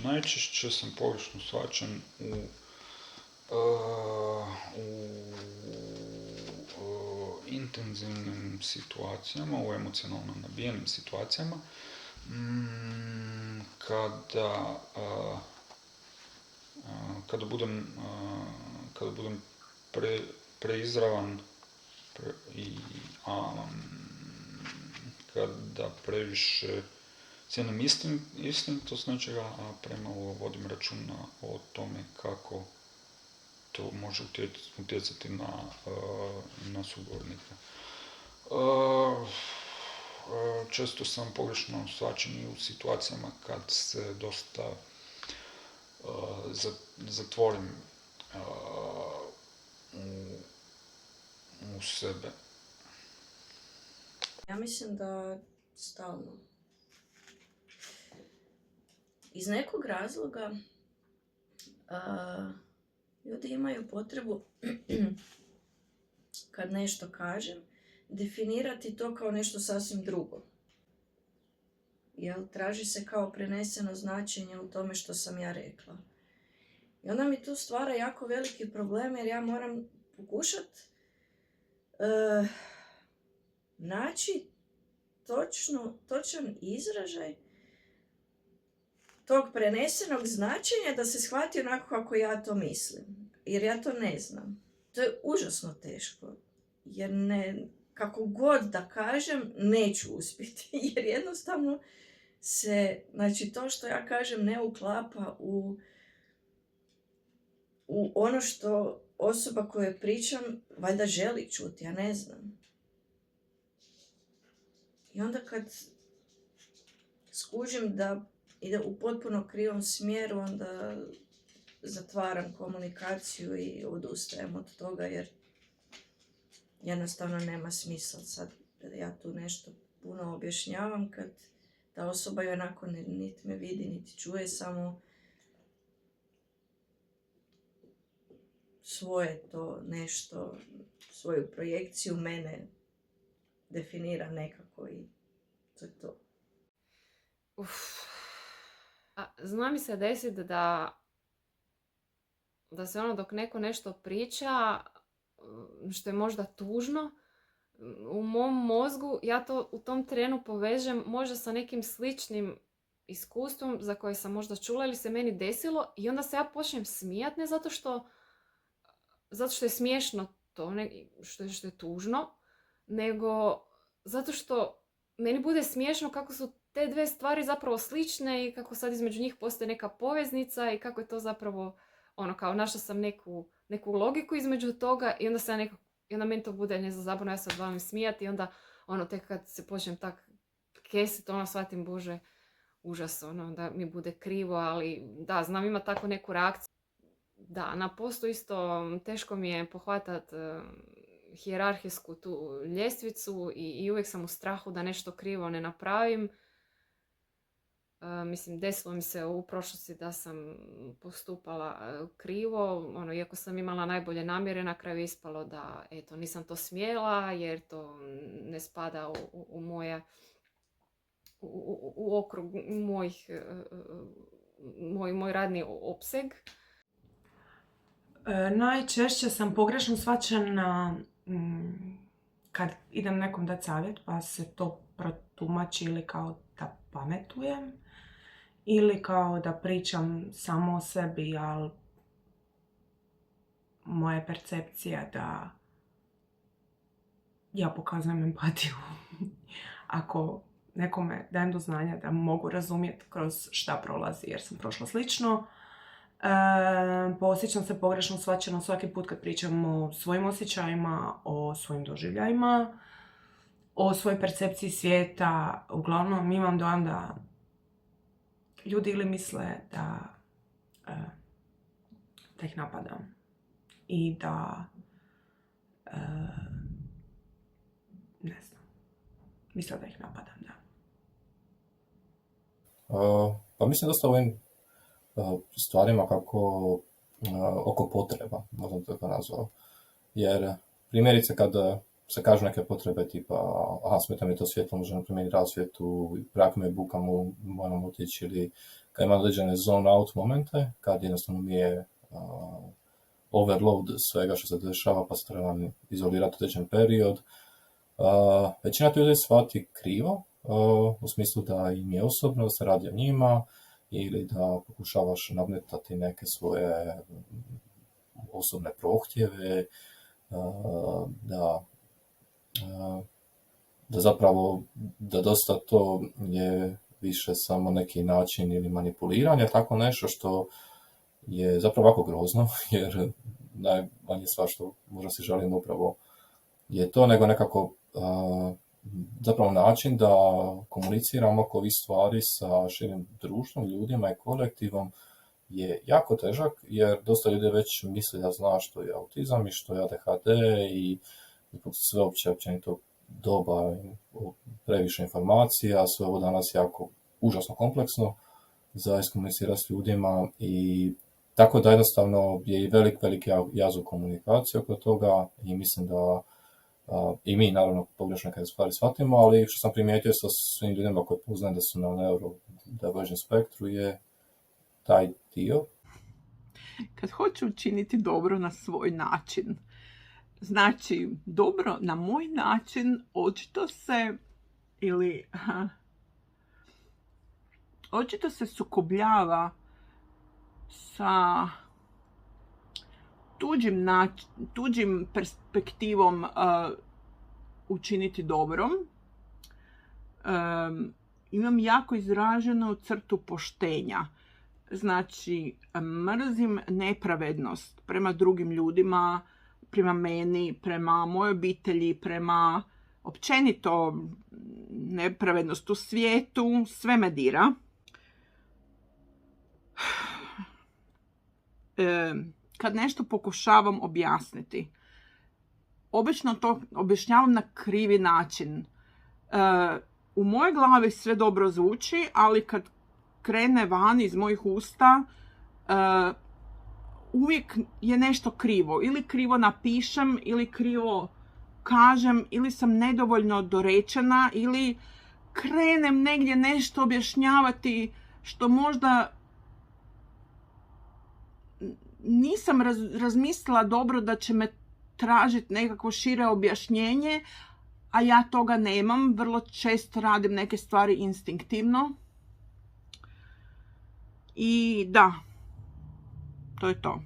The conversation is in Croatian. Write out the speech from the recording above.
najčešće sam pogrešno shvaćen u intenzivnim situacijama, u emocionalno nabijenim situacijama, kada budem preizravan kada previše cijenim istinitost nečega, a premalo vodim računa o tome kako to može utjecati na sugovornika. Često sam pogrešno shvaćen i u situacijama kad se dosta zatvorim u sebe. Ja mislim da stalno. Iz nekog razloga ljudi imaju potrebu kad nešto kažem definirati to kao nešto sasvim drugo. Jel, traži se kao preneseno značenje u tome što sam ja rekla. I onda mi tu stvara jako veliki problem jer ja moram pokušati naći točan izražaj tog prenesenog značenja da se shvati onako kako ja to mislim. Jer ja to ne znam. To je užasno teško. Jer kako god da kažem, neću uspjeti. Jer jednostavno znači to što ja kažem ne uklapa u ono što osoba koju pričam valjda želi čuti, ja ne znam. I onda kad skužim da ide u potpuno krivom smjeru, onda zatvaram komunikaciju i odustajem od toga jer jednostavno nema smisla sad ja tu nešto puno objašnjavam kad ta osoba je onako niti me vidi, niti čuje, samo svoje to nešto, svoju projekciju mene definira nekako i to je to. Zna mi se desiti da se dok neko nešto priča, što je možda tužno, u mom mozgu ja to u tom trenu povežem možda sa nekim sličnim iskustvom za koje sam možda čula ili se meni desilo i onda se ja počnem smijati, ne zato što je smiješno to, što je tužno, nego zato što meni bude smiješno kako su te dve stvari zapravo slične i kako sad između njih postoji neka poveznica i kako je to zapravo kao našla sam neku logiku između toga i onda meni to bude, ne znam, zabavno, ja se odvalim smijati i onda tek kad se počnem tak kesit, shvatim, bože, užas, da mi bude krivo, ali da, znam ima tako neku reakciju. Da, na postu isto teško mi je pohvatat hijerarhijsku tu ljestvicu i uvijek sam u strahu da nešto krivo ne napravim. Mislim, desilo mi se u prošlosti da sam postupala krivo, iako sam imala najbolje namjere, na kraju je ispalo da, eto, nisam to smjela jer to ne spada u moje, u okrug moj radni opseg. Najčešće sam pogrešno shvaćena kad idem nekom dati savjet pa se to protumači ili kao da pametujem ili kao da pričam samo o sebi, ali moja percepcija da ja pokazujem empatiju. Ako nekome dajem do znanja da mogu razumjeti kroz šta prolazi jer sam prošla slično, osjećam se pogrešno shvaćeno svaki put kad pričam o svojim osjećajima, o svojim doživljajima, o svojoj percepciji svijeta. Uglavnom imam dojam da ljudi ili misle da ih napadam i da ne znam, misle da ih napadam, da. Pa mislim dosta ovim stvarima oko potreba, možda tako nazvao. Jer primjerice kad se kažu neke potrebe tipa, aha, smeta mi to svjetlo, možemo promijeniti rasvjetu, prako me buka, moram otići, ili kad ima određene zone out momente, kad jednostavno mi je overload svega što se dešava, pa se treba izolirati određen period. Većina ljudi shvati krivo, u smislu da im je osobno, da se radi o njima, ili da pokušavaš nadmetati neke svoje osobne prohtjeve, da zapravo, da dosta to je više samo neki način ili manipuliranje, tako nešto što je zapravo ovako grozno, jer najmanje stvar što možda si želimo upravo je to, nego nekako zapravo način da komuniciramo oko ovih stvari sa širim društvom, ljudima i kolektivom je jako težak, jer dosta ljudi već misli da zna što je autizam i što je ADHD i sveopće općenito doba previše informacija, sve ovo danas jako užasno kompleksno za iskomunicirati s ljudima i tako da jednostavno je i velik jaz u komunikaciji oko toga i mislim da i mi naravno pogrešno neke stvari shvatimo, ali što sam primijetio sa svim ljudima koji poznajem da su na neurodivergent spektru je taj dio. Kad hoću učiniti dobro na svoj način, znači dobro na moj način očito se sukobljava sa tuđim perspektivom učiniti dobrom. Imam jako izraženu crtu poštenja. Znači, mrzim nepravednost prema drugim ljudima, prema meni, prema mojoj obitelji, prema općenito nepravednost u svijetu, sve me dira. Kad nešto pokušavam objasniti, obično to objašnjavam na krivi način. U mojoj glavi sve dobro zvuči, ali kad krene van iz mojih usta, uvijek je nešto krivo. Ili krivo napišem, ili krivo kažem, ili sam nedovoljno dorečena, ili krenem negdje nešto objašnjavati što možda nisam razmislila dobro da će me tražiti nekako šire objašnjenje, a ja toga nemam. Vrlo često radim neke stvari instinktivno. I da, to je to.